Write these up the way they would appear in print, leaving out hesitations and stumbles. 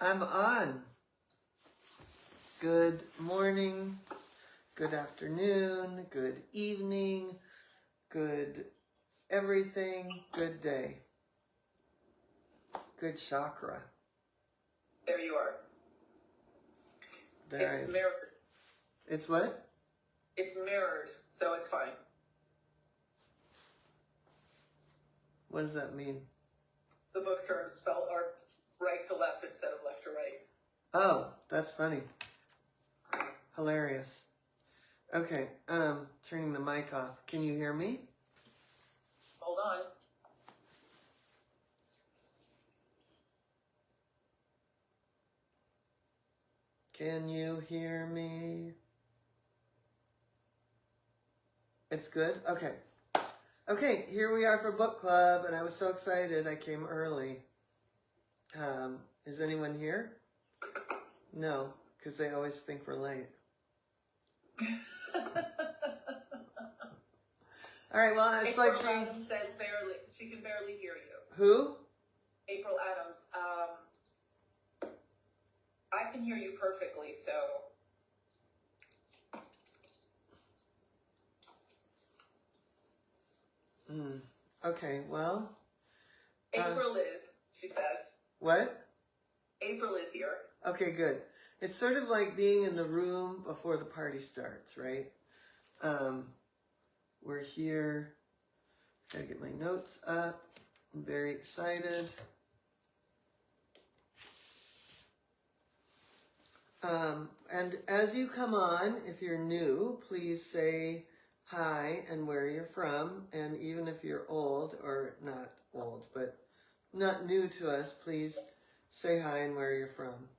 I'm on. Good morning, good afternoon, good evening, good everything, good day. Good chakra. There you are. There It's mirrored. It's what? It's mirrored, so it's fine. What does that mean? The book terms are right to left instead of left to right. Oh, that's funny. Hilarious. Okay, turning the mic off. Can you hear me? Hold on. Can you hear me? It's good? Okay. Okay, here we are for book club, and I was so excited I came early. Is anyone here? No, because they always think we're late. All right, well, it's April like being... Adams says barely. She can barely hear you. Who? April Adams. I can hear you perfectly, so... Okay, well... April is, she says. What? April is here. Okay, good. It's sort of like being in the room before the party starts, right? We're here. Gotta get my notes up. I'm very excited. And as you come on, if you're new, please say hi and where you're from. And even if you're old, or not old, but not new to us, please say hi and where you're from.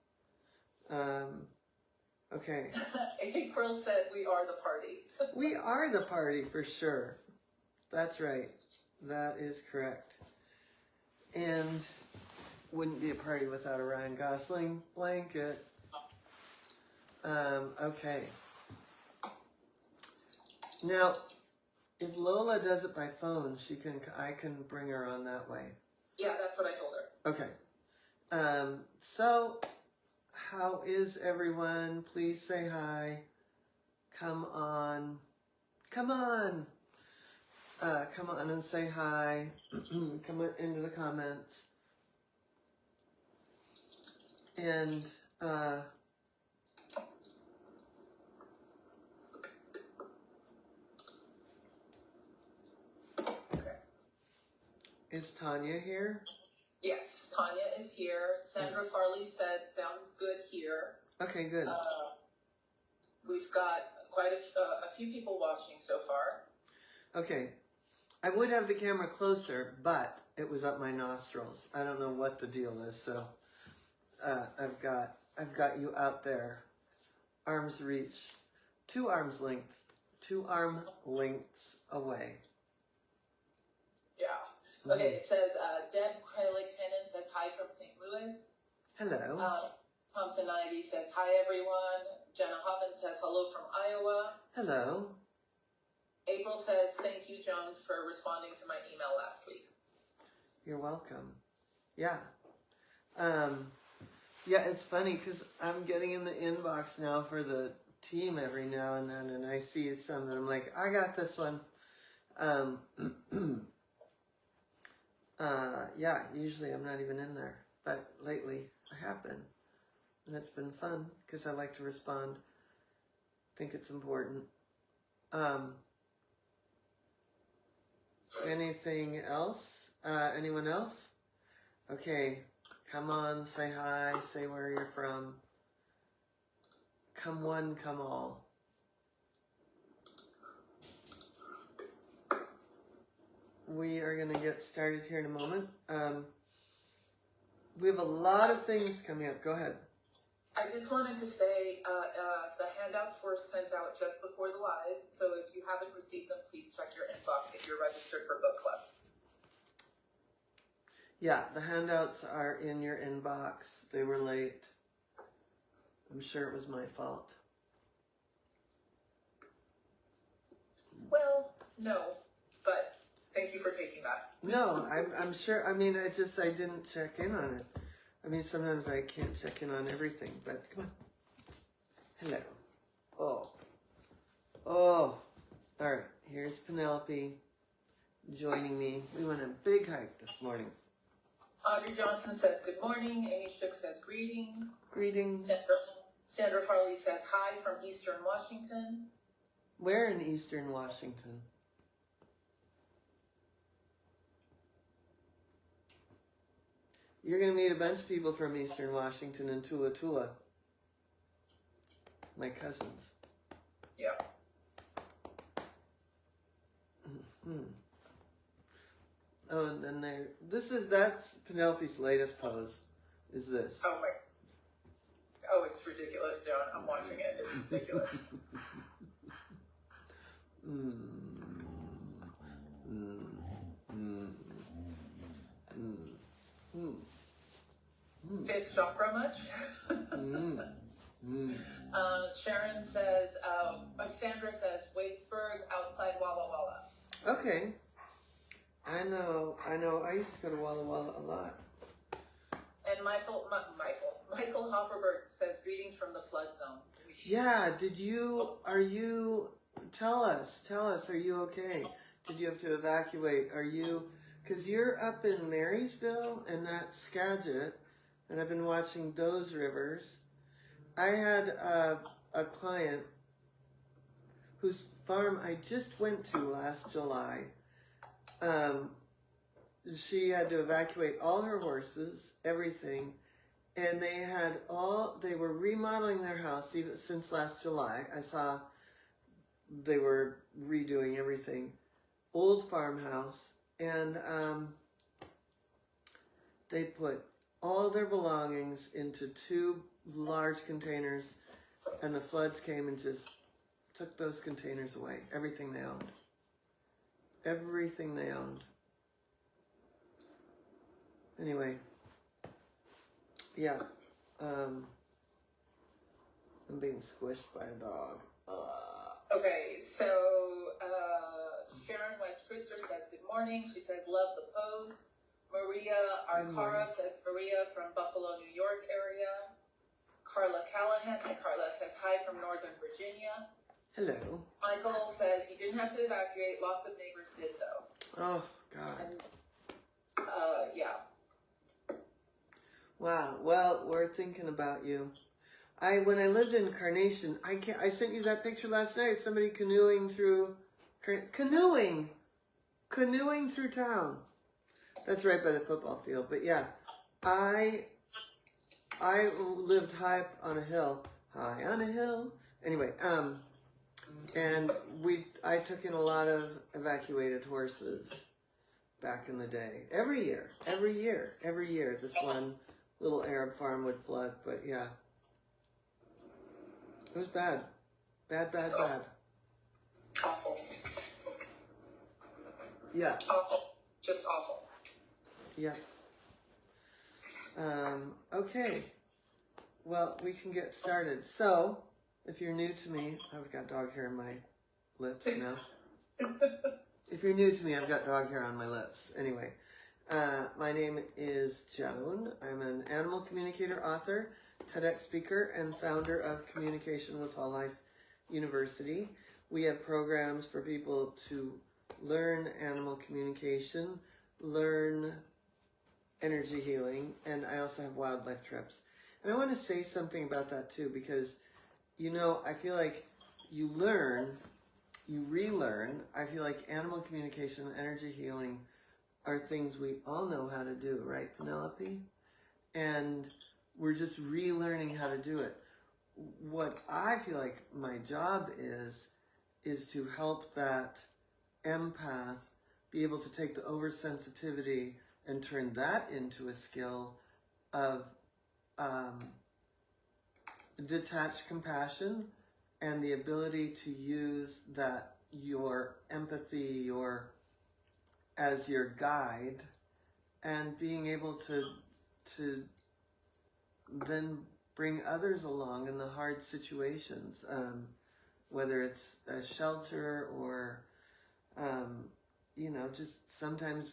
Okay. April said we are the party. We are the party for sure. That's right. That is correct. And wouldn't be a party without a Ryan Gosling blanket. Okay. Now, if Lola does it by phone, I can bring her on that way. Yeah, that's what I told her. Okay. So, how is everyone? Please say hi. Come on. Come on. Come on and say hi. Come on into the comments. And, is Tanya here? Yes, Tanya is here. Sandra Farley said, sounds good here. Okay, good. We've got quite a few people watching so far. Okay. I would have the camera closer, but it was up my nostrils. I don't know what the deal is, so I've got you out there. Arm's reach. 2 arms length. 2 arm lengths away. Yeah. Okay, it says, Deb Kralik-Hennon says hi from St. Louis. Hello. Thompson Ivy says hi, everyone. Jenna Hobbins says hello from Iowa. Hello. April says, thank you, Joan, for responding to my email last week. You're welcome. Yeah. Yeah, it's funny because I'm getting in the inbox now for the team every now and then, and I see some that I'm like, I got this one. Yeah, usually I'm not even in there, but lately I have been, and it's been fun because I like to respond. Think it's important. Anything else? Anyone else? Okay, come on, say hi, say where you're from. Come one, come all. We are going to get started here in a moment. We have a lot of things coming up. Go ahead. I just wanted to say the handouts were sent out just before the live, so if you haven't received them, please check your inbox if you're registered for book club. Yeah, the handouts are in your inbox. They were late. I'm sure it was my fault. Well, no, but thank you for taking that. No, I'm sure. I mean, I didn't check in on it. I mean, sometimes I can't check in on everything, but come on. Hello. Oh. Oh. All right. Here's Penelope joining me. We went on a big hike this morning. Audrey Johnson says good morning. Amy Shook says greetings. Greetings. Sandra Farley says hi from Eastern Washington. Where in Eastern Washington? You're going to meet a bunch of people from Eastern Washington and Tula Tula. My cousins. Yeah. Mm-hmm. Oh, and then that's Penelope's latest pose, is this. Oh my. Oh, it's ridiculous, Joan. I'm watching it. It's ridiculous. Fifth chakra much? Sharon says, Sandra says, Waitsburg outside Walla Walla. Okay. I know. I used to go to Walla Walla a lot. And Michael Hofferberg says, greetings from the flood zone. Yeah, tell us, are you okay? Did you have to evacuate? Because you're up in Marysville and that's Skagit, and I've been watching those rivers. I had a client whose farm I just went to last July. She had to evacuate all her horses, everything, and they were remodeling their house even since last July. I saw they were redoing everything. Old farmhouse, and they put all their belongings into 2 large containers, and the floods came and just took those containers away. Everything they owned. Everything they owned. Anyway, yeah, I'm being squished by a dog. Okay, so Sharon West Kritzer says good morning. She says love the pose. Maria Arcara says Maria from Buffalo, New York area. Carla Callahan, hi Carla, says hi from Northern Virginia. Hello. Michael says he didn't have to evacuate. Lots of neighbors did though. Oh God. And, yeah. Wow. Well, we're thinking about you. When I lived in Carnation, I sent you that picture last night. Somebody canoeing through town. That's right by the football field. But yeah, I lived high up on a hill. High on a hill. Anyway, and I took in a lot of evacuated horses back in the day. Every year, this one little Arab farm would flood. But yeah, it was bad. Bad. Awful. Yeah. Awful. Just awful. Yeah. Okay. Well, we can get started. So, if you're new to me, I've got dog hair in my lips now. If you're new to me, I've got dog hair on my lips. Anyway, my name is Joan. I'm an animal communicator, author, TEDx speaker, and founder of Communication with Whole Life University. We have programs for people to learn animal communication, learn energy healing, and I also have wildlife trips. And I want to say something about that too, because, I feel like you learn, you relearn. I feel like animal communication, energy healing are things we all know how to do, right, Penelope? And we're just relearning how to do it. What I feel like my job is to help that empath be able to take the oversensitivity and turn that into a skill of detached compassion and the ability to use that, your empathy, as your guide, and being able to then bring others along in the hard situations, whether it's a shelter or, just sometimes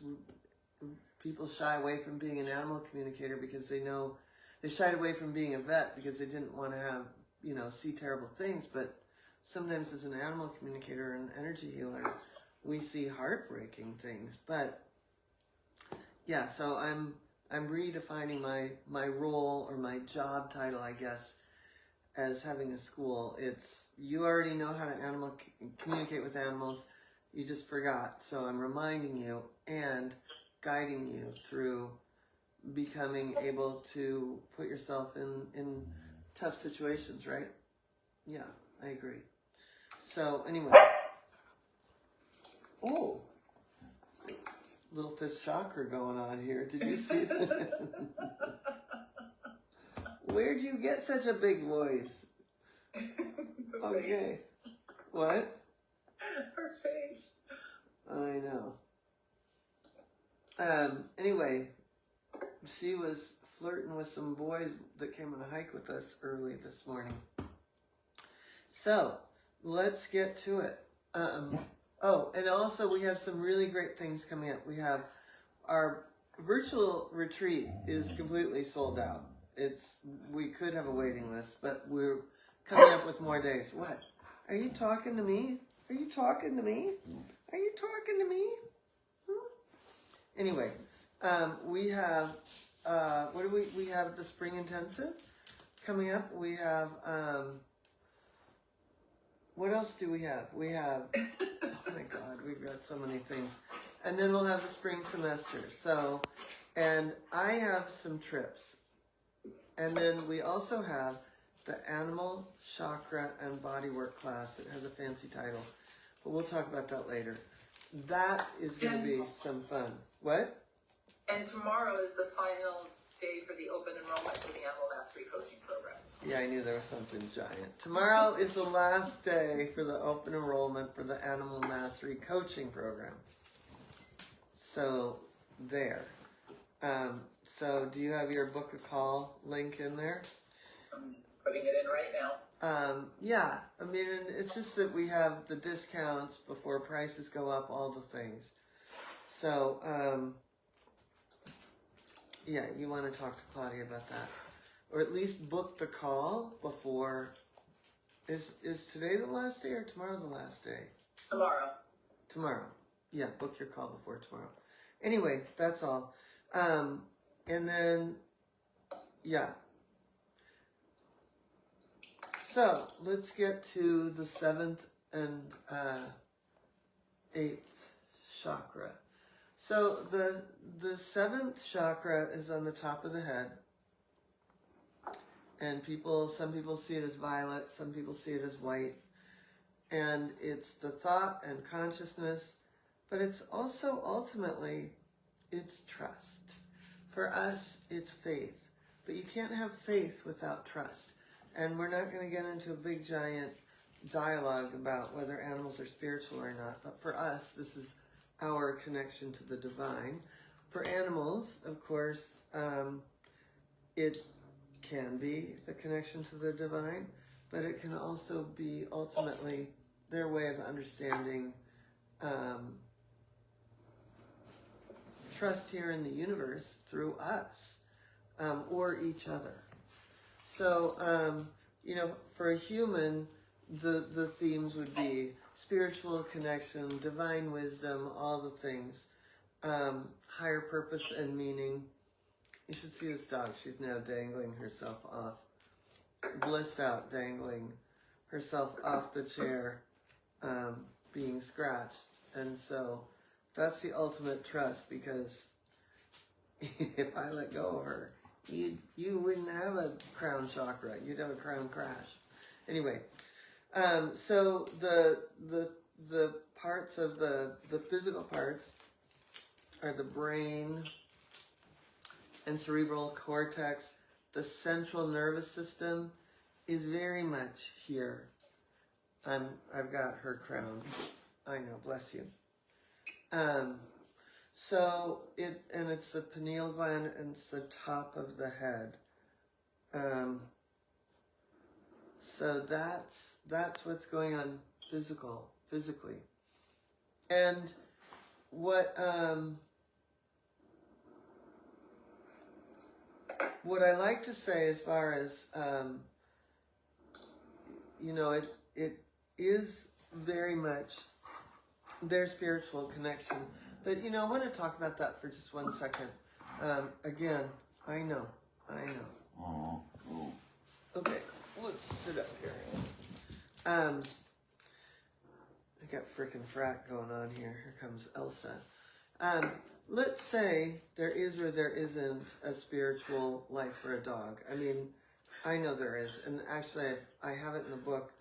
people shy away from being an animal communicator because they know they shied away from being a vet because they didn't want to have, you know, see terrible things. But sometimes as an animal communicator and energy healer, we see heartbreaking things. But yeah, so I'm redefining my role or my job title, I guess, as having a school. It's, you already know how to communicate with animals, you just forgot. So I'm reminding you and guiding you through becoming able to put yourself in tough situations, right? Yeah, I agree. So anyway, oh, little 5th chakra going on here. Did you see that? Where'd you get such a big voice? Okay. What? Her face. I know. Anyway, she was flirting with some boys that came on a hike with us early this morning. So, let's get to it. Oh, and also we have some really great things coming up. We have our virtual retreat is completely sold out. We could have a waiting list, but we're coming up with more days. What? Are you talking to me? Are you talking to me? Are you talking to me? Anyway, we have, what do we have the spring intensive coming up. We have, what else do we have? We have, oh my God, we've got so many things. And then we'll have the spring semester. So, and I have some trips. And then we also have the animal chakra and bodywork class. It has a fancy title, but we'll talk about that later. That is going to be some fun. What? And tomorrow is the final day for the open enrollment for the Animal Mastery Coaching Program. Yeah, I knew there was something giant. Tomorrow is the last day for the open enrollment for the Animal Mastery Coaching Program. So, there. So, do you have your book a call link in there? I'm putting it in right now. Yeah, I mean, it's just that we have the discounts before prices go up, all the things. So, yeah, you want to talk to Claudia about that. Or at least book the call before. Is today the last day or tomorrow the last day? Tomorrow. Tomorrow. Yeah, book your call before tomorrow. Anyway, that's all. And then, yeah. So, let's get to the 7th and 8th chakra. So, the 7th chakra is on the top of the head. And some people see it as violet, some people see it as white. And it's the thought and consciousness, but it's also ultimately, it's trust. For us, it's faith. But you can't have faith without trust. And we're not going to get into a big giant dialogue about whether animals are spiritual or not. But for us, this is our connection to the divine. For animals, of course, it can be the connection to the divine, but it can also be ultimately their way of understanding trust here in the universe through us or each other. So, you know, for a human, the themes would be spiritual connection, divine wisdom, all the things, higher purpose and meaning. You should see this dog. She's now dangling herself off, blissed out, dangling herself off the chair, being scratched. And so that's the ultimate trust, because if I let go of her, you wouldn't have a crown chakra. You'd have a crown crash. Anyway, so the parts of the physical parts are the brain and cerebral cortex. The central nervous system is very much here. I've got her crown. I know, bless you. So it's the pineal gland, and it's the top of the head. So that's what's going on physically. And what what I like to say as far as, it is very much their spiritual connection. But, I want to talk about that for just 1 second. Again, I know. Okay, let's sit up here. I got frickin' frat going on here. Here comes Elsa. Let's say there is or there isn't a spiritual life for a dog. I mean, I know there is. And actually, I have it in the book.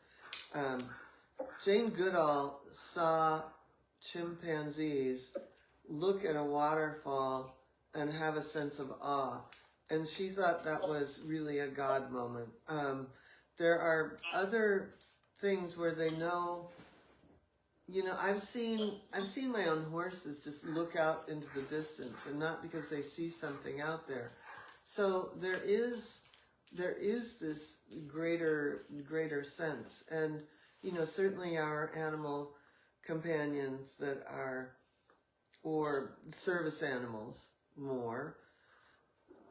Jane Goodall saw chimpanzees look at a waterfall and have a sense of awe. And she thought that was really a God moment. There are other things where they know, I've seen my own horses just look out into the distance, and not because they see something out there. So there is this greater sense. And, certainly our animal companions that are, or service animals more,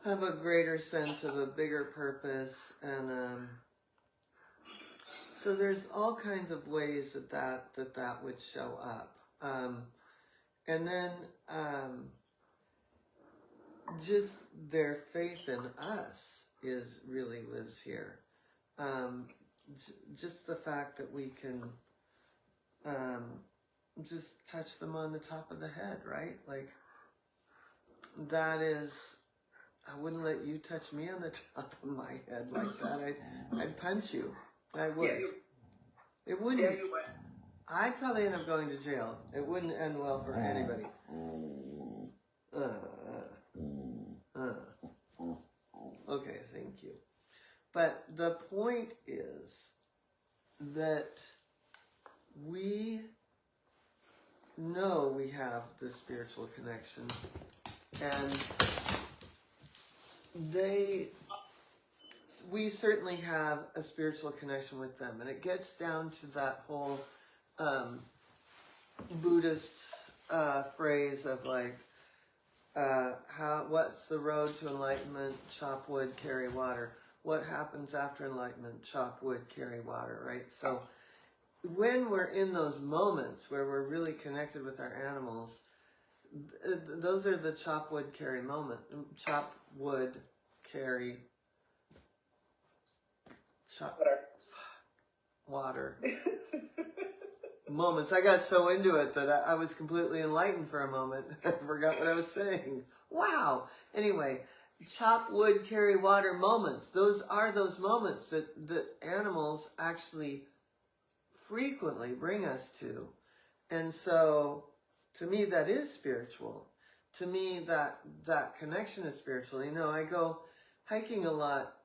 have a greater sense of a bigger purpose. And so there's all kinds of ways that would show up. And then just their faith in us really lives here. Just the fact that we can just touch them on the top of the head, right? Like, that is, I wouldn't let you touch me on the top of my head like that. I'd punch you. I would. Yeah, It wouldn't. yeah, you would. I'd probably end up going to jail. It wouldn't end well for anybody. Okay, thank you. But the point is that we know we have this spiritual connection, and we certainly have a spiritual connection with them. And it gets down to that whole Buddhist phrase of like, what's the road to enlightenment? Chop wood, carry water. What happens after enlightenment? Chop wood, carry water, right? So when we're in those moments where we're really connected with our animals, those are the chop wood, carry moment. Chop wood, carry water moments. I got so into it that I was completely enlightened for a moment. I forgot what I was saying. Wow. Anyway, chop wood, carry water moments. Those are those moments that animals actually frequently bring us to. And so, to me, that is spiritual. To me, that connection is spiritual. I go hiking a lot,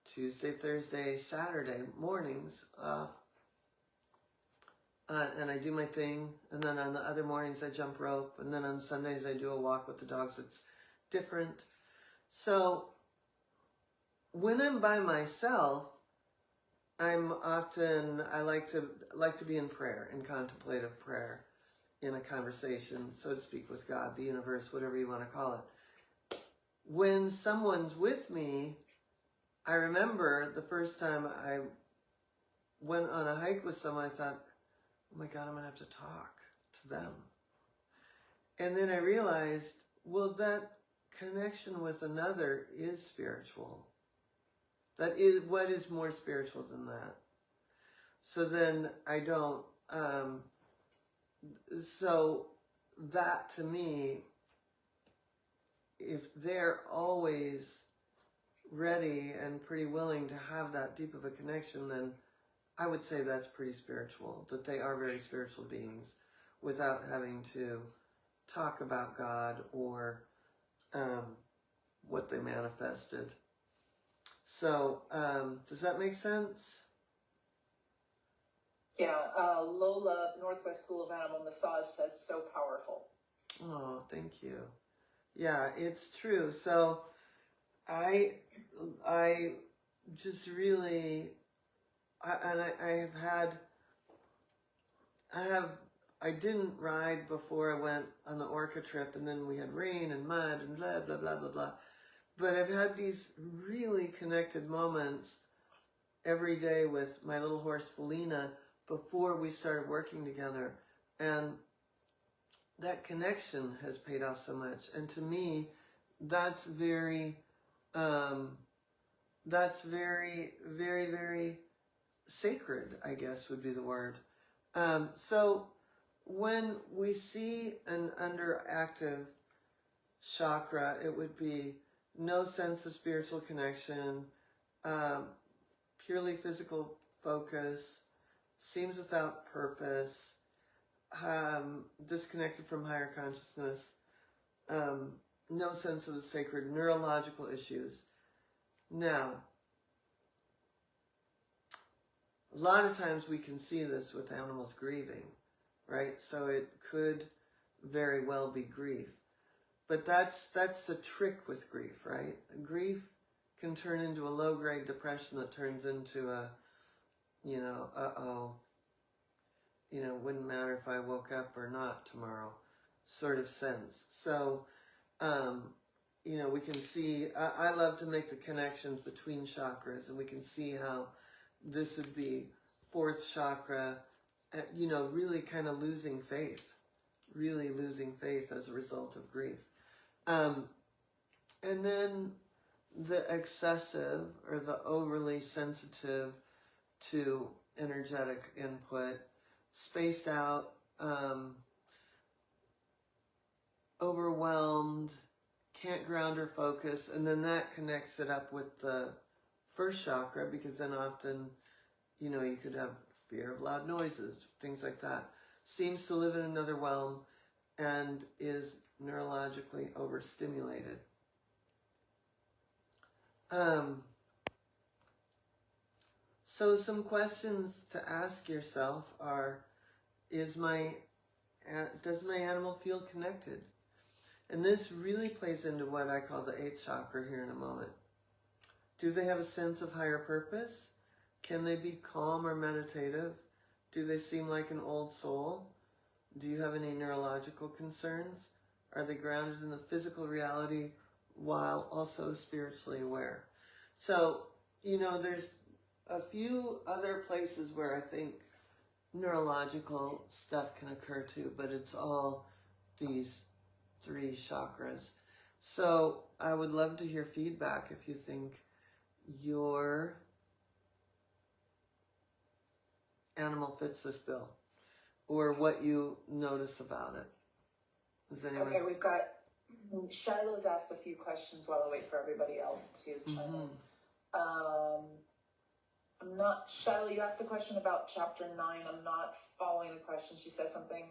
Tuesday, Thursday, Saturday mornings, and I do my thing, and then on the other mornings I jump rope, and then on Sundays I do a walk with the dogs. It's different. So when I'm by myself, I like to be in prayer, in contemplative prayer, in a conversation, so to speak, with God, the universe, whatever you want to call it. When someone's with me, I remember the first time I went on a hike with someone, I thought, oh my God, I'm going to have to talk to them. And then I realized, well, that connection with another is spiritual. That is, what is more spiritual than that? So then I don't, so that to me, if they're always ready and pretty willing to have that deep of a connection, then I would say that's pretty spiritual, that they are very spiritual beings without having to talk about God or what they manifested. So, does that make sense? Yeah, Lola, Northwest School of Animal Massage, says so powerful. Oh, thank you. Yeah, it's true. So, I just really, I have I didn't ride before I went on the Orca trip, and then we had rain and mud and blah, blah, blah, blah, blah. But I've had these really connected moments every day with my little horse Felina before we started working together. And that connection has paid off so much. And to me, that's very, very, very sacred, I guess would be the word. So when we see an underactive chakra, it would be no sense of spiritual connection, purely physical focus, seems without purpose, disconnected from higher consciousness, no sense of the sacred, neurological issues. Now, a lot of times we can see this with animals grieving, right? So it could very well be grief. But that's the trick with grief, right? Grief can turn into a low-grade depression that turns into a, wouldn't matter if I woke up or not tomorrow sort of sense. So, we can see, I love to make the connections between chakras, and we can see how this would be 4th chakra, really kind of losing faith as a result of grief. And then the excessive or the overly sensitive to energetic input, spaced out, overwhelmed, can't ground or focus, and then that connects it up with the 1st chakra, because then often, you could have fear of loud noises, things like that. Seems to live in another realm and is neurologically overstimulated. So some questions to ask yourself are, does my animal feel connected? And this really plays into what I call the 8th chakra here in a moment. Do they have a sense of higher purpose? Can they be calm or meditative? Do they seem like an old soul? Do you have any neurological concerns? Are they grounded in the physical reality while also spiritually aware? So, there's a few other places where I think neurological stuff can occur too, but it's all these 3 chakras. So I would love to hear feedback if you think your animal fits this bill, or what you notice about it. Does anyone... Okay, we've got Shiloh's asked a few questions while I wait for everybody else to chime in. Shiloh, you asked a question about chapter 9. I'm not following the question. She says something.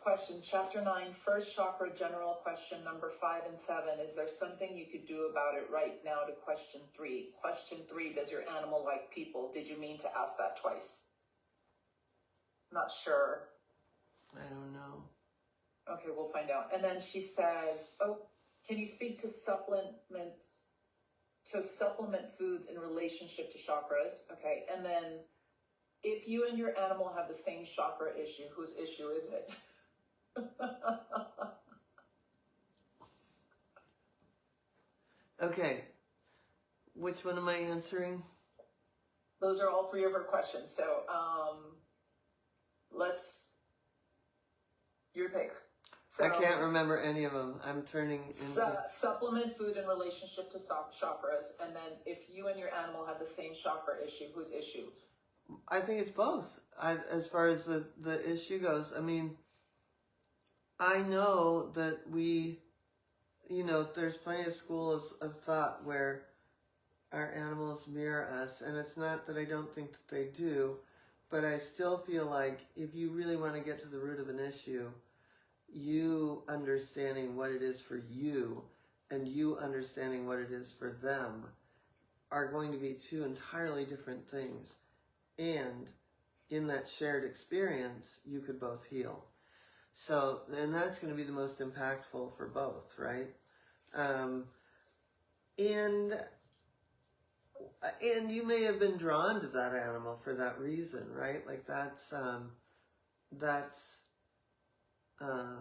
Question, chapter 9, 1st chakra, general question number 5 and 7. Is there something you could do about it right now to question 3? Question 3, does your animal like people? Did you mean to ask that twice? Not sure. I don't know. Okay, we'll find out. And then she says, can you speak to supplement foods in relationship to chakras? Okay, and then if you and your animal have the same chakra issue, whose issue is it? Okay, which one am I answering? Those are all 3 of her questions. So, your pick. So, I can't remember any of them. I'm turning into... Supplement food in relationship to chakras, and then if you and your animal have the same chakra issue, whose issue? I think it's both. As far as the issue goes, I mean, I know that there's plenty of schools of thought where our animals mirror us, and it's not that I don't think that they do, but I still feel like if you really want to get to the root of an issue, you understanding what it is for you and you understanding what it is for them are going to be 2 entirely different things. And in that shared experience, you could both heal. So, and that's going to be the most impactful for both, right? And you may have been drawn to that animal for that reason, right? Like that's I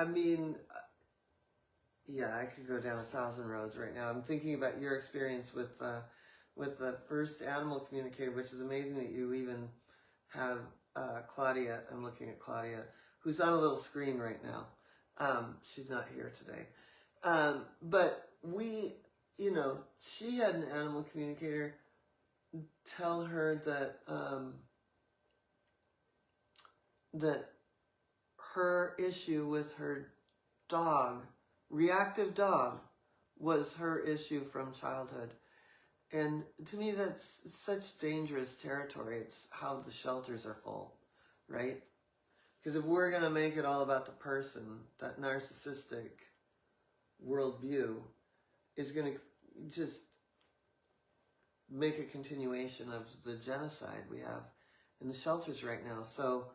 mean, yeah, I could go down 1,000 roads right now. I'm thinking about your experience with the first animal communicator, which is amazing that you even have Claudia. I'm looking at Claudia, who's on a little screen right now. She's not here today. But we, she had an animal communicator tell her that her issue with her dog, reactive dog, was her issue from childhood. And to me, that's such dangerous territory. It's how the shelters are full, right? Because if we're going to make it all about the person, that narcissistic worldview is going to just make a continuation of the genocide we have in the shelters right now. So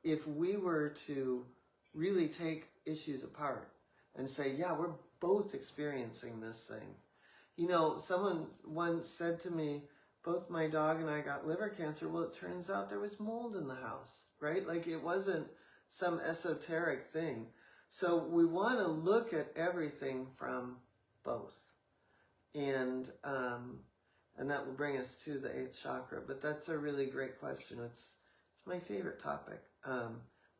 if we were to really take issues apart and say, yeah, we're both experiencing this thing. Someone once said to me, both my dog and I got liver cancer. Well, it turns out there was mold in the house, right? Like, it wasn't some esoteric thing. So we want to look at everything from both. And that will bring us to the 8th chakra. But that's a really great question. It's my favorite topic.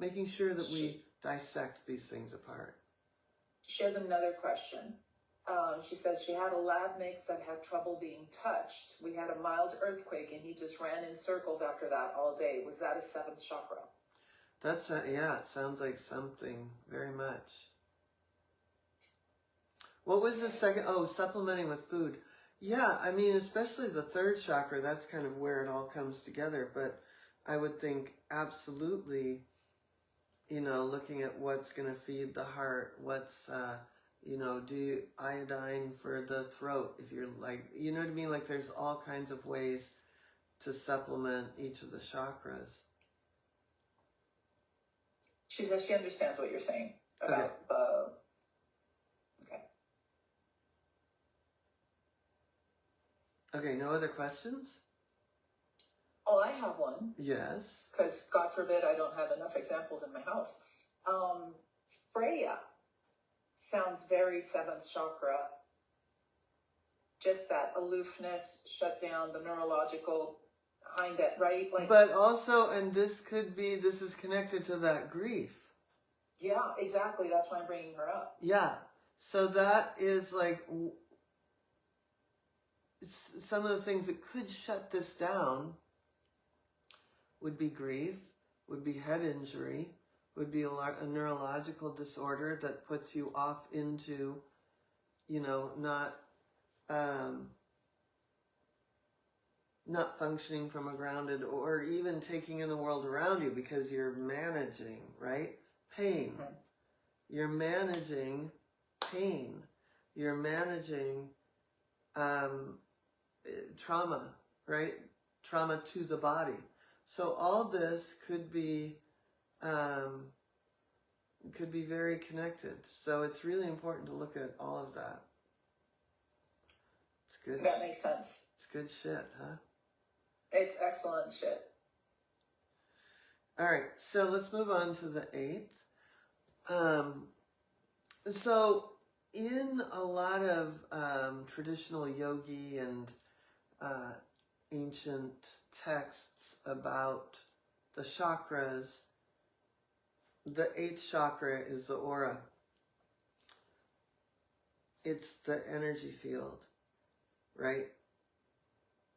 Making sure that we dissect these things apart. She has another question. She says she had a lab mix that had trouble being touched. We had a mild earthquake and he just ran in circles after that all day. Was that a 7th chakra? Yeah, it sounds like something very much. What was the second? Oh, supplementing with food. Yeah, I mean, especially the 3rd chakra, that's kind of where it all comes together. But I would think absolutely, looking at what's going to feed the heart, what's, do iodine for the throat, if you're like, you know what I mean? Like, there's all kinds of ways to supplement each of the chakras. She says she understands what you're saying about Okay, no other questions? Oh, I have one. Yes. Because, God forbid, I don't have enough examples in my house. Freya sounds very 7th chakra. Just that aloofness, shut down, the neurological behind it, right? Like, but also, and this is connected to that grief. Yeah, exactly. That's why I'm bringing her up. Yeah. So that is like some of the things that could shut this down would be grief, would be head injury, would be a neurological disorder that puts you off into, not functioning from a grounded, or even taking in the world around you because you're managing, right? Pain. Mm-hmm. You're managing pain. You're managing trauma, right? Trauma to the body. So all this could be very connected. So it's really important to look at all of that. It's good. That makes sense. It's good shit, huh? It's excellent shit. All right, so let's move on to the 8th. So in a lot of traditional yogi and ancient texts about the chakras, the 8th chakra is the aura. It's the energy field, right?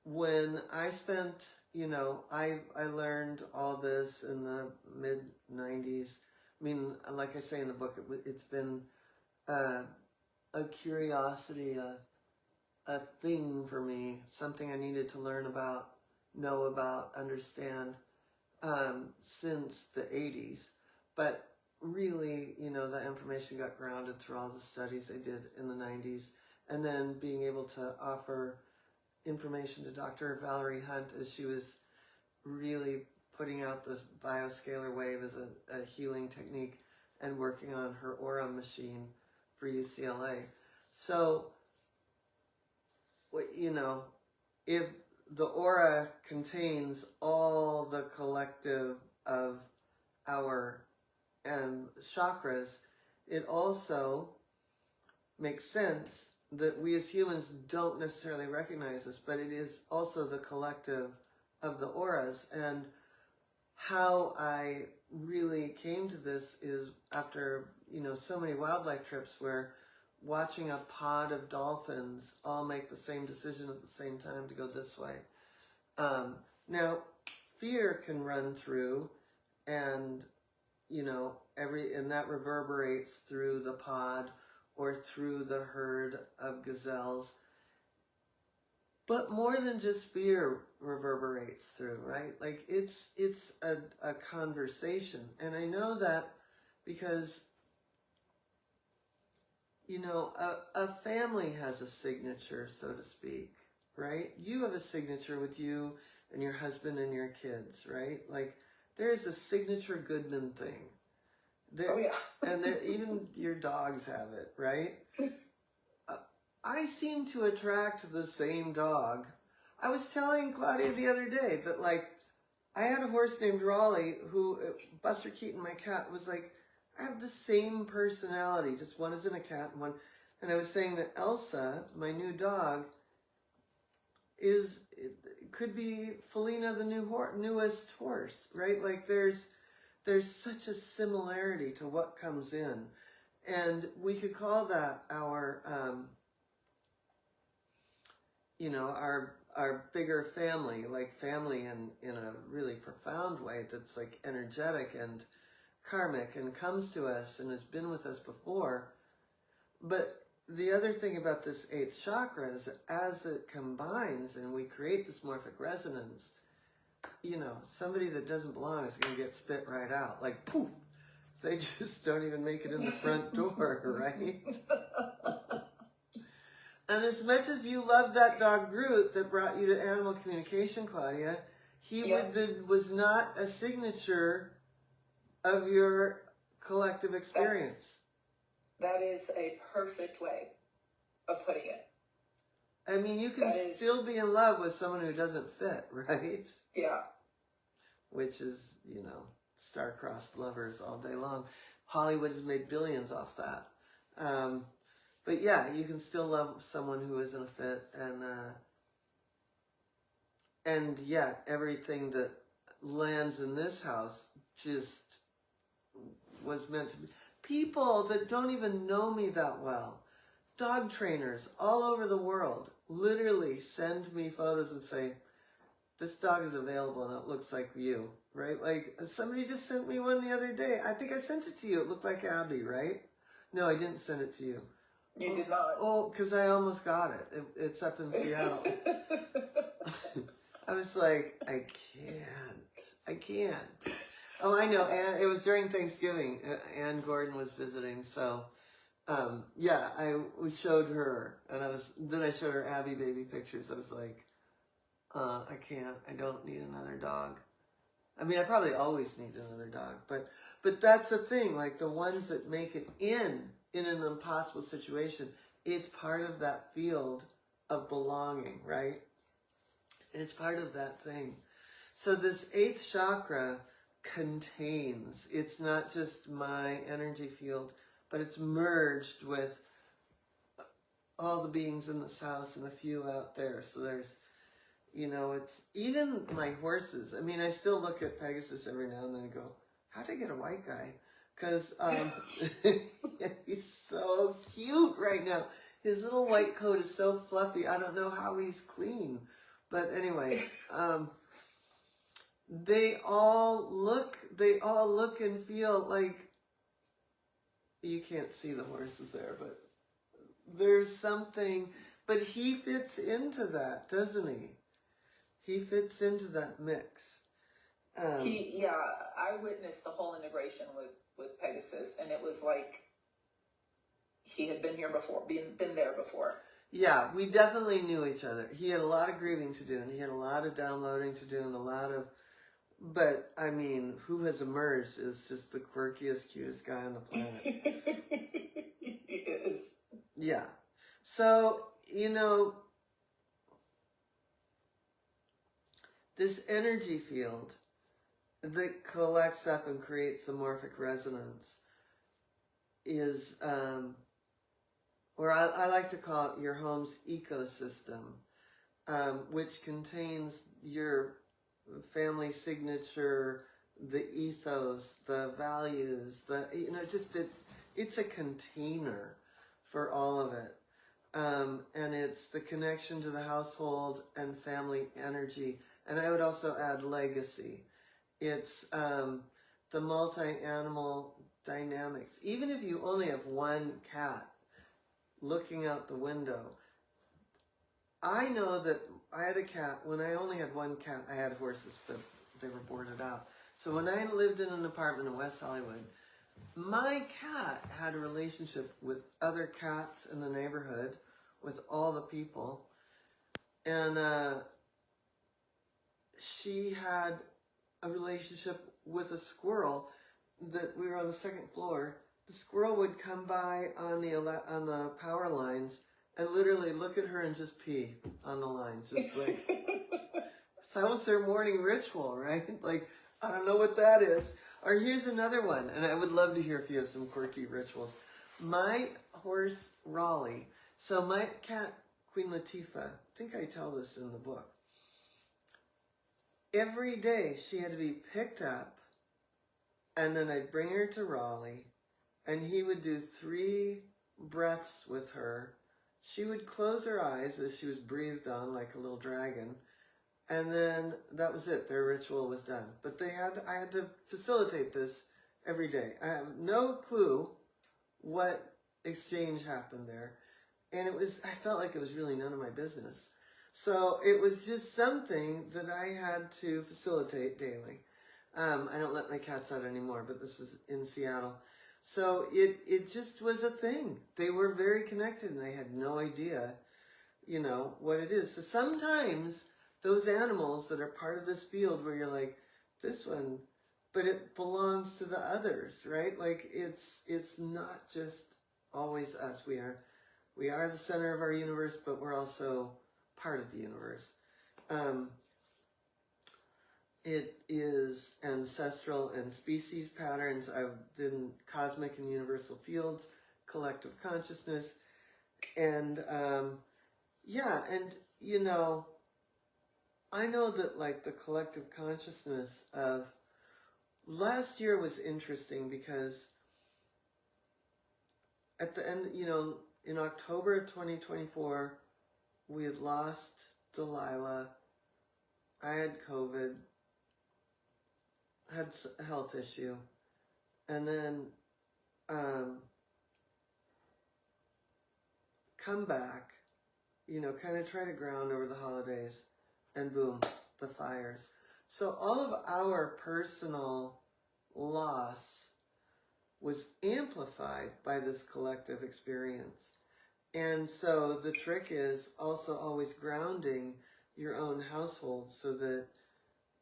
When I spent, I learned all this in the mid-90s. I mean, like I say in the book, it's been a curiosity, a thing for me, something I needed to learn about, know about, understand since the 80s. But really, the information got grounded through all the studies I did in the 90s. And then being able to offer information to Dr. Valerie Hunt as she was really putting out this bioscalar wave as a healing technique and working on her aura machine for UCLA. So, if the aura contains all the collective of our chakras, it also makes sense that we as humans don't necessarily recognize this, but it is also the collective of the auras. And how I really came to this is after, so many wildlife trips where watching a pod of dolphins all make the same decision at the same time to go this way. Now, fear can run through, and and that reverberates through the pod or through the herd of gazelles. But more than just fear reverberates through, right? Like it's a conversation. And I know that because, a family has a signature, so to speak, right? You have a signature with you and your husband and your kids, right? Like there's a signature Goodman thing. There, oh, yeah. And even your dogs have it, right? I seem to attract the same dog. I was telling Claudia the other day that, like, I had a horse named Raleigh who, Buster Keaton, my cat, was like, I have the same personality, just one isn't a cat and one. And I was saying that Elsa, my new dog, could be Felina, the newest horse, right? Like there's such a similarity to what comes in. And we could call that our, our bigger family, like family in a really profound way that's like energetic and karmic and comes to us and has been with us before. But the other thing about this 8th chakra is that as it combines and we create this morphic resonance, somebody that doesn't belong is going to get spit right out. Like, poof! They just don't even make it in the front door, right? And as much as you loved that dog Groot that brought you to animal communication, Claudia, he was not a signature of your collective experience. That is a perfect way of putting it. I mean, you can still be in love with someone who doesn't fit, right? Yeah. Which is, star-crossed lovers all day long. Hollywood has made billions off that. But yeah, you can still love someone who isn't a fit, and yet everything that lands in this house just was meant to be. People that don't even know me that well, dog trainers all over the world, literally send me photos and say, this dog is available and it looks like you, right? Like somebody just sent me one the other day. I think I sent it to you. It looked like Abby, right? No, I didn't send it to you. You did not. Oh, because I almost got it. It's up in Seattle. I was like, I can't. Oh, I know. And it was during Thanksgiving. Ann Gordon was visiting, so we showed her, and then I showed her Abby baby pictures. I was like, I can't. I don't need another dog. I mean, I probably always need another dog, but that's the thing. Like the ones that make it in an impossible situation, it's part of that field of belonging, right? It's part of that thing. So this 8th chakra contains, it's not just my energy field, but it's merged with all the beings in this house and a few out there. So there's, it's even my horses. I mean, I still look at Pegasus every now and then and go, how'd I get a white guy? Because he's so cute right now. His little white coat is so fluffy. I don't know how he's clean. But anyway, they all look and feel like, you can't see the horses there, but there's something, but he fits into that, doesn't he? He fits into that mix. I witnessed the whole integration with Pegasus, and it was like he had been here before, been there before. Yeah, we definitely knew each other. He had a lot of grieving to do, and he had a lot of downloading to do, and but I mean, who has emerged is just the quirkiest, cutest guy on the planet. He is. Yeah. So, this energy field that collects up and creates the morphic resonance is, or I like to call it your home's ecosystem, which contains your family signature, the ethos, the values, it's a container for all of it. And it's the connection to the household and family energy. And I would also add legacy. It's the multi-animal dynamics. Even if you only have one cat looking out the window, I know that I had a cat. When I only had one cat, I had horses, but they were boarded out. So when I lived in an apartment in West Hollywood, my cat had a relationship with other cats in the neighborhood, with all the people. And she had a relationship with a squirrel that we were on the second floor. The squirrel would come by on the power lines and literally look at her and just pee on the line, just like so that was their morning ritual, right? Like, I don't know what that is. Or here's another one, and I would love to hear if you have some quirky rituals. My horse Raleigh, so my cat Queen Latifah, I think I tell this in the book. Every day she had to be picked up, and then I'd bring her to Raleigh, and he would do 3 breaths with her. She would close her eyes as she was breathed on like a little dragon, and then that was it. Their ritual was done. But I had to facilitate this every day. I have no clue what exchange happened there, and I felt like it was really none of my business. So it was just something that I had to facilitate daily. I don't let my cats out anymore, but this was in Seattle. So it just was a thing. They were very connected, and they had no idea, what it is. So sometimes those animals that are part of this field where you're like, this one, but it belongs to the others, right? Like it's not just always us. We are the center of our universe, but we're also part of the universe. It is ancestral and species patterns. I've done cosmic and universal fields, collective consciousness, and I know that like the collective consciousness of last year was interesting because at the end, in October of 2024, we had lost Delilah. I had COVID, had a health issue, and then come back, kind of try to ground over the holidays, and boom, the fires. So all of our personal loss was amplified by this collective experience. And so the trick is also always grounding your own household so that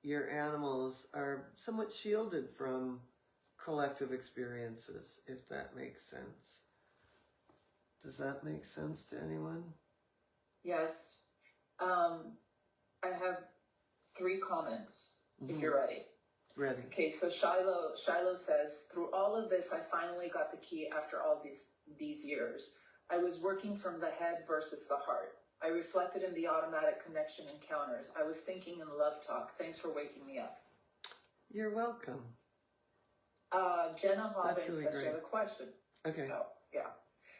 your animals are somewhat shielded from collective experiences, if that makes sense. Does that make sense to anyone? Yes. I have 3 comments, if you're ready. Ready. Okay, so Shiloh says, through all of this, I finally got the key after all these years. I was working from the head versus the heart. I reflected in the automatic connection encounters. I was thinking in love talk. Thanks for waking me up. You're welcome. Jenna Hobbins really says great. she has a question. Okay. Oh, yeah.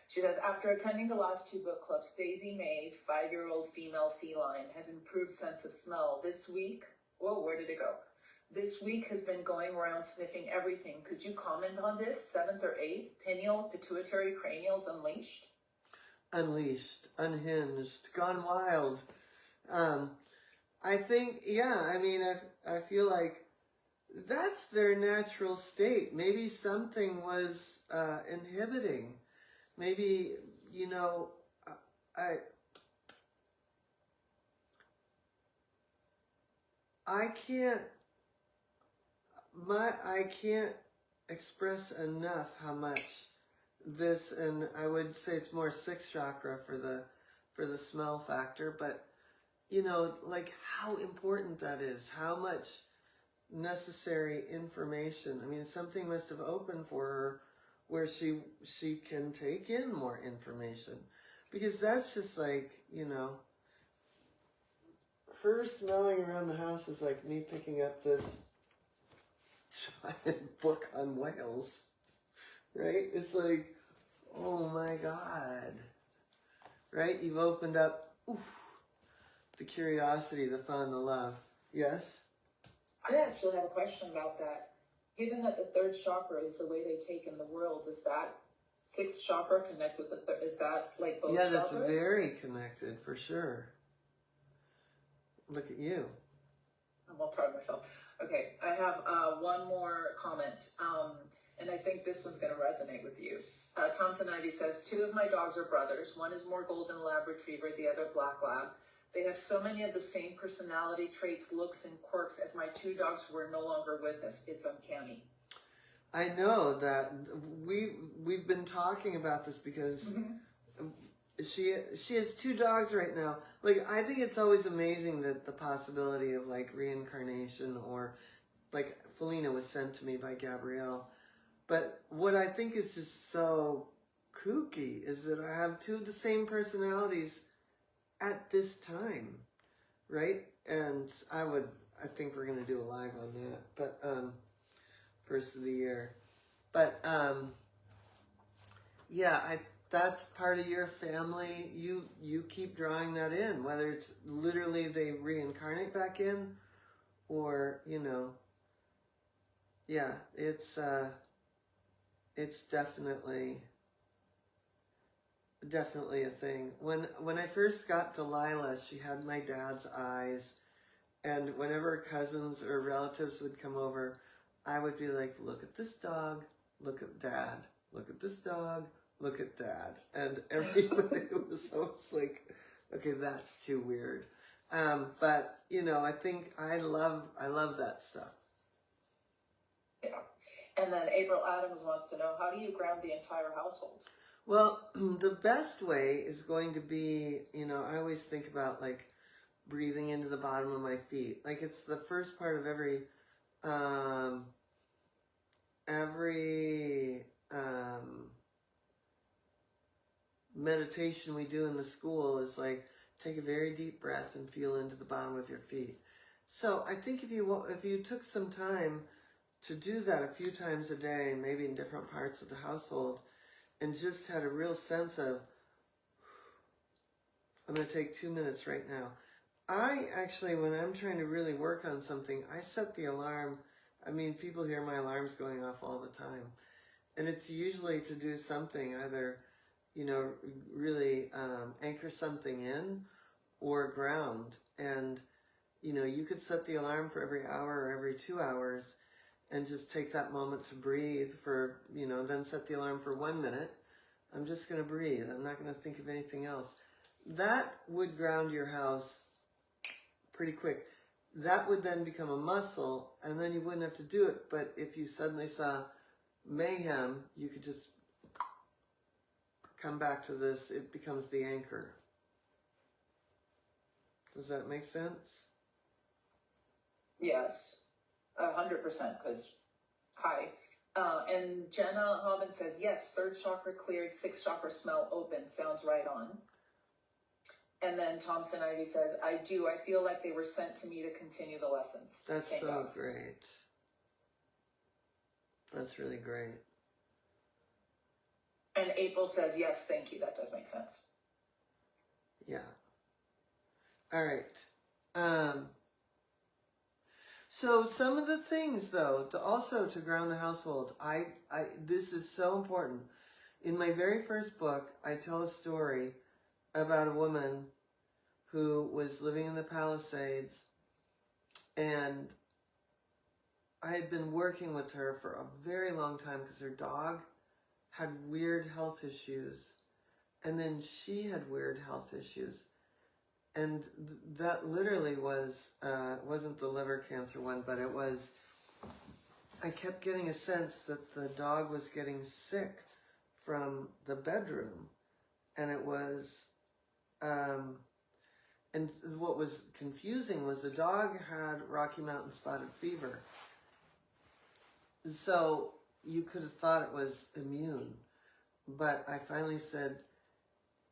She says, after attending the last 2 book clubs, Daisy May, 5-year-old female feline, has improved sense of smell. This week, whoa, where did it go? This week has been going around sniffing everything. Could you comment on this? 7th or 8th? Pineal, pituitary, cranials unleashed? Unleashed, unhinged, gone wild. I think, I feel like that's their natural state. Maybe something was inhibiting. Maybe, I can't express enough how much this, and I would say it's more 6th chakra for the smell factor, but like how important that is, how much necessary information. I mean, something must have opened for her where she can take in more information. Because that's just like, you know, her smelling around the house is like me picking up this giant book on whales. Right? It's like, oh my God. Right? You've opened up, the curiosity, the fun, the love. Yes? I actually have a question about that. Given that the third chakra is the way they take in the world, does that sixth chakra connect with the third? Is that like both chakras? Yeah, that's very connected, for sure. Look at you. I'm all proud of myself. Okay, I have one more comment, and I think this one's going to resonate with you. Thompson Ivy says, 2 of my dogs are brothers. One is more golden lab retriever, the other black lab. They have so many of the same personality traits, looks, and quirks as my 2 dogs who are no longer with us. It's uncanny. I know that we've been talking about this because she has 2 dogs right now. Like, I think it's always amazing that the possibility of like reincarnation, or like Felina was sent to me by Gabrielle. But what I think is just so kooky is that I have 2 of the same personalities at this time, right? And I think we're gonna do a live on that, but first of the year. But yeah, that's part of your family. You keep drawing that in, whether it's literally they reincarnate back in, or you know, yeah, it's definitely a thing. When I first got Delilah, she had my dad's eyes, and whenever cousins or relatives would come over, I would be like, look at this dog, look at dad, look at this dog, look at dad. And everybody was always like, okay, that's too weird. But you know, I think I love that stuff. Yeah. And then April Adams wants to know, how do you ground the entire household? Well, the best way is going to be, you know, I always think about like breathing into the bottom of my feet. Like it's the first part of every meditation we do in the school is like take a very deep breath and feel into the bottom of your feet. So I think if you took some time to do that a few times a day, maybe in different parts of the household, and just had a real sense of, I'm going to take 2 minutes right now. I actually, when I'm trying to really work on something, I set the alarm. I mean, people hear my alarms going off all the time. And it's usually to do something, either, you know, really anchor something in or ground. And, you know, you could set the alarm for every hour or every 2 hours and just take that moment to breathe for, you know, then set the alarm for 1 minute. I'm just going to breathe. I'm not going to think of anything else. That would ground your house pretty quick. That would then become a muscle, and then you wouldn't have to do it. But if you suddenly saw mayhem, you could just come back to this. It becomes the anchor. Does that make sense? Yes, 100%, because, hi. And Jenna Hobbin says, yes, 3rd chakra cleared, 6th chakra smell open. Sounds right on. And then Thompson Ivy says, I do. I feel like they were sent to me to continue the lessons. That's so great. That's really great. And April says, yes, thank you. That does make sense. Yeah. All right. So some of the things, though, also to ground the household, this is so important. In my very first book, I tell a story about a woman who was living in the Palisades, and I had been working with her for a very long time because her dog had weird health issues, and then she had weird health issues. And that literally was, wasn't the liver cancer one, but it was, I kept getting a sense that the dog was getting sick from the bedroom. And it was, And what was confusing was the dog had Rocky Mountain spotted fever. So you could have thought it was immune. But I finally said,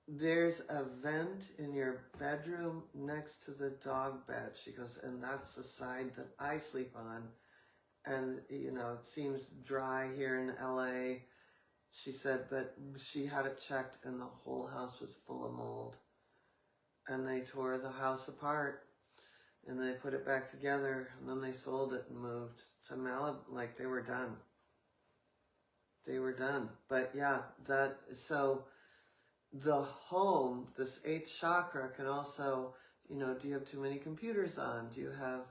there's a vent in your bedroom next to the dog bed. She goes, and that's the side that I sleep on. And, you know, it seems dry here in LA. She said, but she had it checked and the whole house was full of mold. And they tore the house apart and they put it back together, and then they sold it and moved to Malibu. Like, they were done. They were done. But yeah, so the home, this 8th chakra can also, you know, do you have too many computers on? Do you have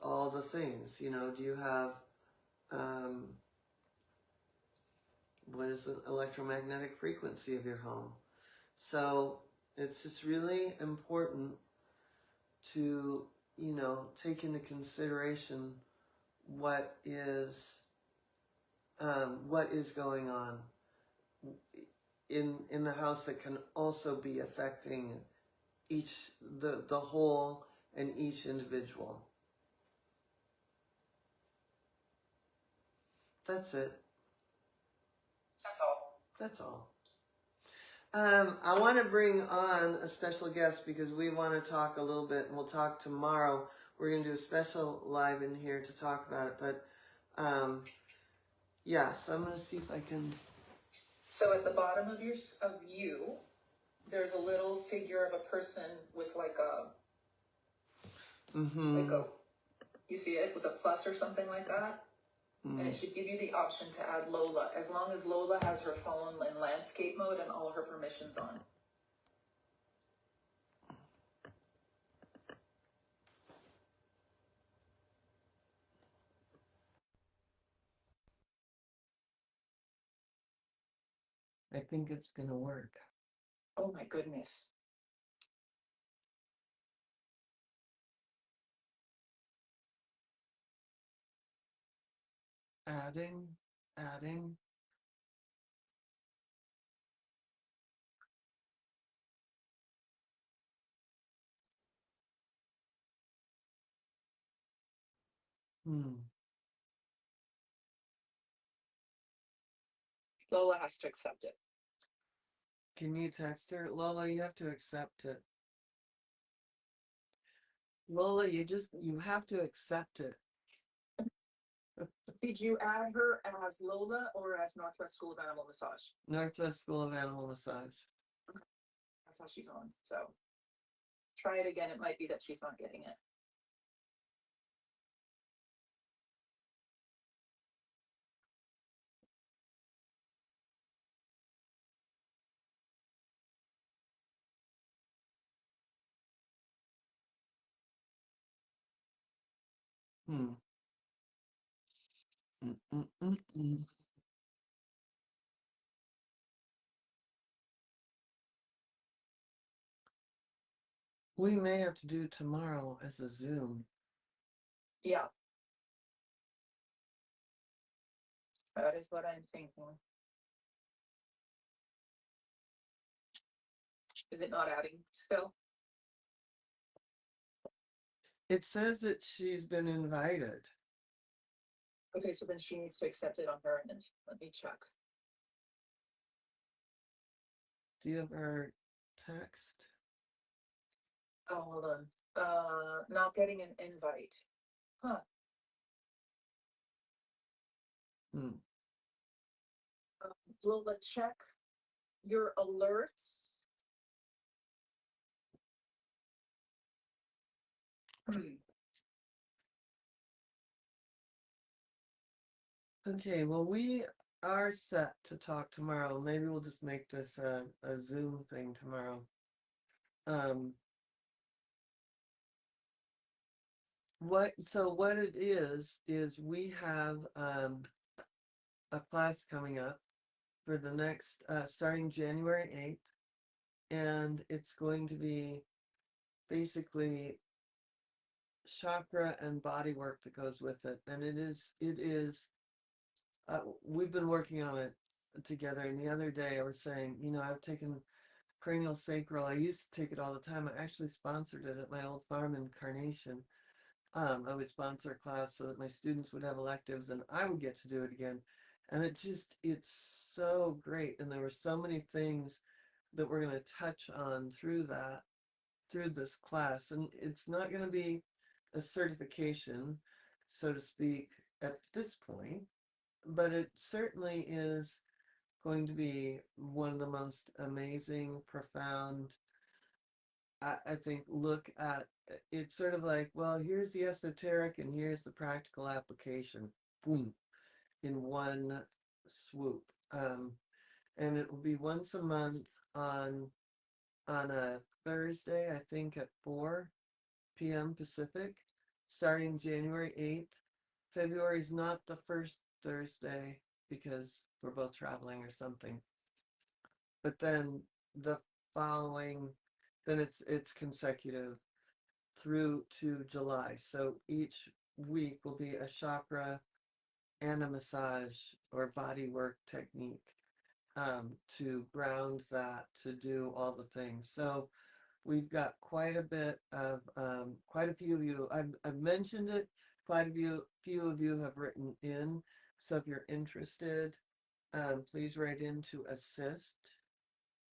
all the things, you know, do you have what is the electromagnetic frequency of your home? So it's just really important to, you know, take into consideration what is going on in the house that can also be affecting the whole and each individual. That's it. That's all. That's all. I want to bring on a special guest because we want to talk a little bit, and we'll talk tomorrow. We're going to do a special live in here to talk about it, but yeah, so I'm going to see if I can. So at the bottom of you, there's a little figure of a person with like a, you see it with a plus or something like that? And it should give you the option to add Lola, as long as Lola has her phone in landscape mode and all her permissions on. I think it's going to work. Oh my goodness. Adding. Lola has to accept it. Can you text her? Lola, you have to accept it. Lola, you have to accept it. Did you add her as Lola or as Northwest School of Animal Massage? Northwest School of Animal Massage. Okay. That's how she's on. So try it again. It might be that she's not getting it. We may have to do tomorrow as a Zoom. Yeah. That is what I'm thinking. Is it not adding still? It says that she's been invited. Okay, so then she needs to accept it on her end. Let me check. Do you have her text? Oh, hold on. Not getting an invite. Huh. Lola, check your alerts. Okay, well, we are set to talk tomorrow. Maybe we'll just make this a Zoom thing tomorrow. What it is we have a class coming up for the next, starting January 8th, and it's going to be basically chakra and body work that goes with it. And it is we've been working on it together. And the other day I was saying, I've taken cranial sacral. I used to take it all the time. I actually sponsored it at my old farm in Carnation. I would sponsor a class so that my students would have electives and I would get to do it again. And it's so great. And there were so many things that we're going to touch on through this class. And it's not going to be a certification, so to speak, at this point, but it certainly is going to be one of the most amazing, profound, I think, look at it's sort of like, well, here's the esoteric and here's the practical application, boom, in one swoop. And it will be once a month on on a Thursday, I think at 4 p.m. Pacific, starting January 8th. February is not the first Thursday because we're both traveling or something. But then the following, then it's consecutive through to July. So each week will be a chakra and a massage or body work technique to ground that, to do all the things. So we've got quite a bit of, quite a few of you, I've mentioned it, quite few of you have written in. So if you're interested, please write in to assist,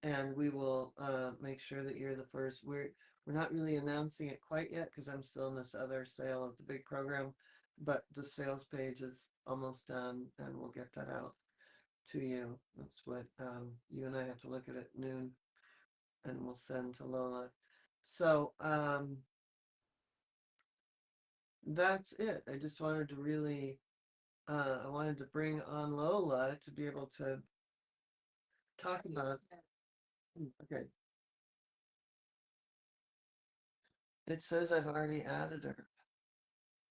and we will make sure that you're the first. We're not really announcing it quite yet because I'm still in this other sale of the big program, but the sales page is almost done, and we'll get that out to you. That's what you and I have to look at noon, and we'll send to Lola. So that's it. I just wanted to really, I wanted to bring on Lola to be able to talk about. Okay. It says I've already added her.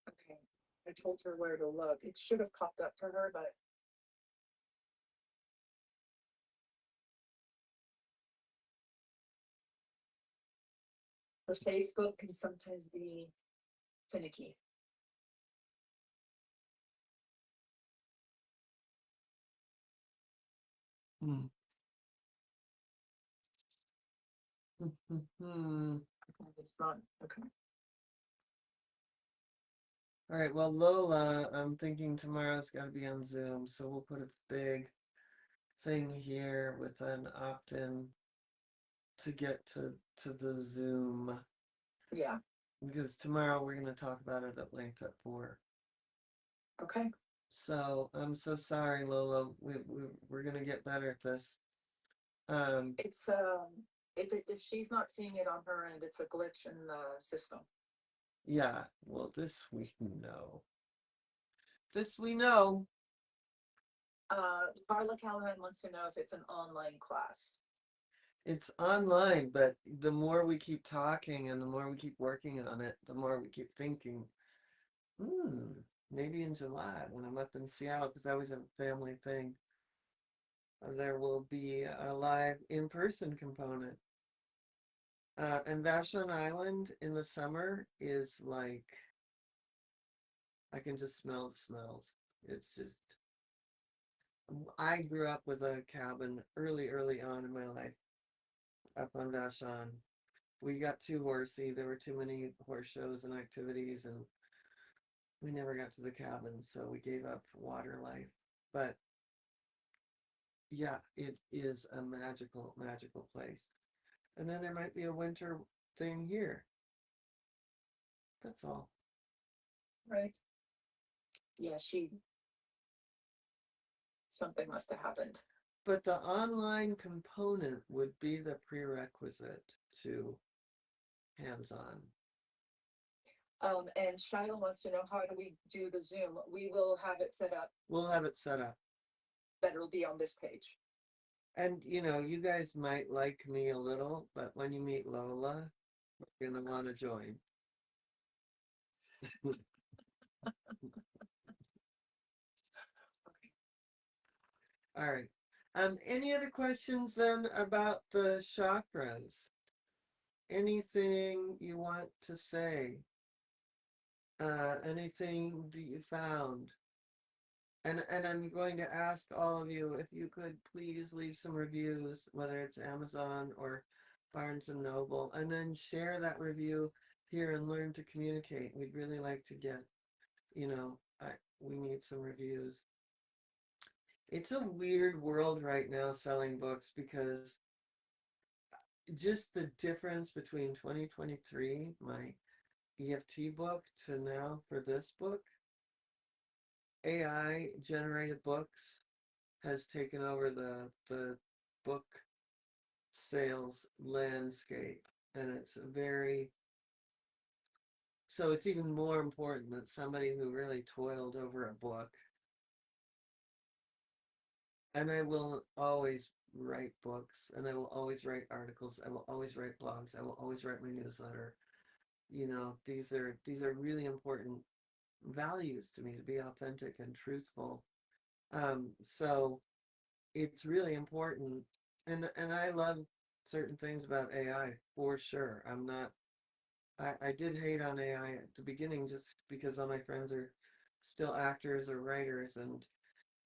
Okay. I told her where to look. It should have popped up for her, but the Facebook can sometimes be finicky. Hmm. Okay, it's not okay. All right, well, Lola, I'm thinking tomorrow's got to be on Zoom, so we'll put a big thing here with an opt-in to get to the Zoom, Yeah. because tomorrow we're going to talk about it at length at 4. Okay. So I'm so sorry, Lola. We're going to get better at this. It's if she's not seeing it on her end, it's a glitch in the system. Yeah, well, this we know. This we know. Carla Callahan wants to know if it's an online class. It's online, but the more we keep talking and the more we keep working on it, the more we keep thinking, maybe in July when I'm up in Seattle, because I always have a family thing, there will be a live in-person component. And Vashon Island in the summer is like, I can just smell the smells. It's just, I grew up with a cabin early on in my life up on Vashon. We got too horsey. There were too many horse shows and activities, and we never got to the cabin, so we gave up water life. But yeah, it is a magical, magical place. And then there might be a winter thing here. That's all. Right. Yeah, something must have happened. But the online component would be the prerequisite to hands-on. And Shiloh wants to know, how do we do the Zoom? We will have it set up We'll have it set up. that it'll be on this page. And, you guys might like me a little, but when you meet Lola, you're going to want to join. All right. Any other questions then about the chakras? Anything you want to say? Anything that you found? And I'm going to ask all of you if you could please leave some reviews, whether it's Amazon or Barnes and Noble, and then share that review here and learn to communicate. We'd really like to get, you know, we need some reviews. It's a weird world right now selling books because just the difference between 2023, my EFT book, to now for this book, AI generated books has taken over the book sales landscape, and it's very, so it's even more important that somebody who really toiled over a book. And I will always write books, and I will always write articles, I will always write blogs, I will always write my newsletter. You know, these are really important values to me, to be authentic and truthful. So it's really important, and I love certain things about AI for sure. I did hate on AI at the beginning just because all my friends are still actors or writers, and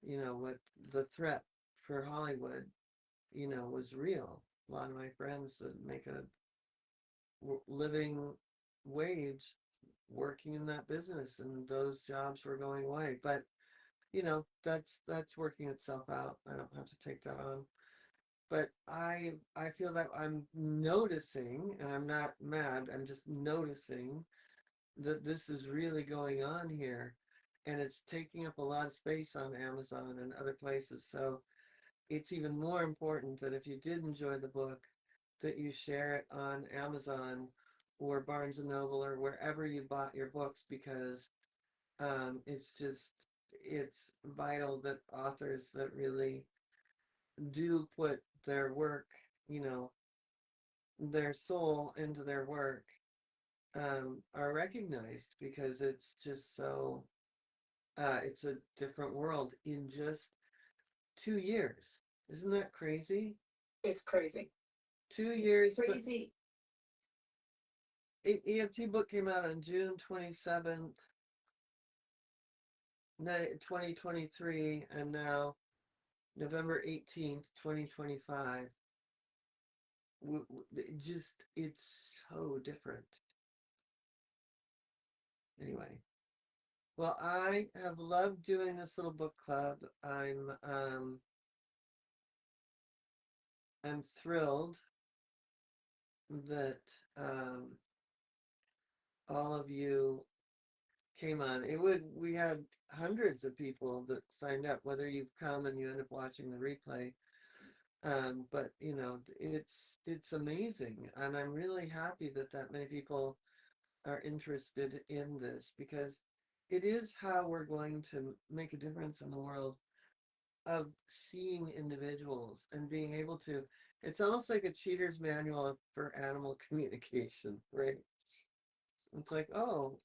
you know what, the threat for Hollywood, you know, was real. A lot of my friends that make a living wage working in that business, and those jobs were going away. But you know, that's working itself out. I don't have to take that on. But I feel that I'm noticing, and I'm not mad, I'm just noticing that this is really going on here, and it's taking up a lot of space on Amazon and other places. So it's even more important that if you did enjoy the book, that you share it on Amazon or Barnes and Noble or wherever you bought your books, because it's just, it's vital that authors that really do put their work, you know, their soul into their work, are recognized, because it's just so, it's a different world in just 2 years. Isn't that crazy? It's crazy. 2 years. Crazy. EFT book came out on June 27th, 2023, and now November 18th, 2025. It's so different. Anyway, well, I have loved doing this little book club. I'm thrilled that all of you came on. We had hundreds of people that signed up, whether you've come and you end up watching the replay. But you know, it's amazing, and I'm really happy that that many people are interested in this, because it is how we're going to make a difference in the world, of seeing individuals and being able to, it's almost like a cheater's manual for animal communication, right? It's like, oh,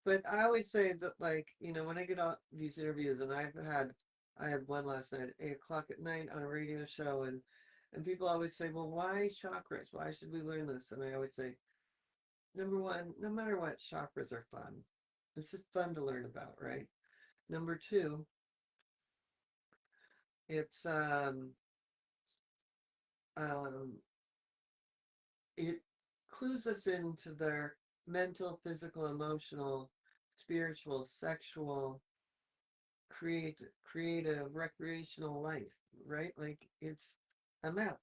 but I always say that, like, you know, when I get out these interviews, and I had one last night at 8 o'clock at night on a radio show, and people always say, well, why chakras? Why should we learn this? And I always say, number one, no matter what, chakras are fun. It's just fun to learn about, right? Number two, it's um, it clues us into their mental, physical, emotional, spiritual, sexual, creative, recreational life, right? Like, it's a map.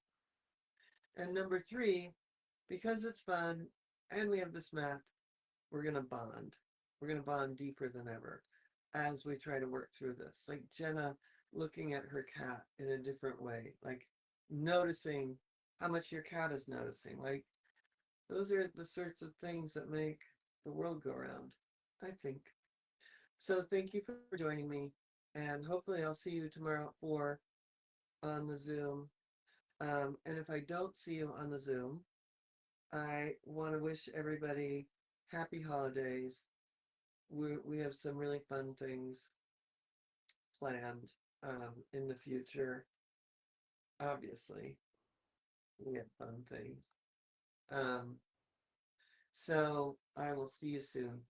And number three, because it's fun and we have this map, we're going to bond. We're going to bond deeper than ever as we try to work through this. Like Jenna looking at her cat in a different way, like noticing how much your cat is noticing. Like, those are the sorts of things that make the world go round, I think. So thank you for joining me, and hopefully I'll see you tomorrow at 4 on the Zoom. And if I don't see you on the Zoom, I want to wish everybody happy holidays. We have some really fun things planned in the future. Obviously, we have fun things. So I will see you soon.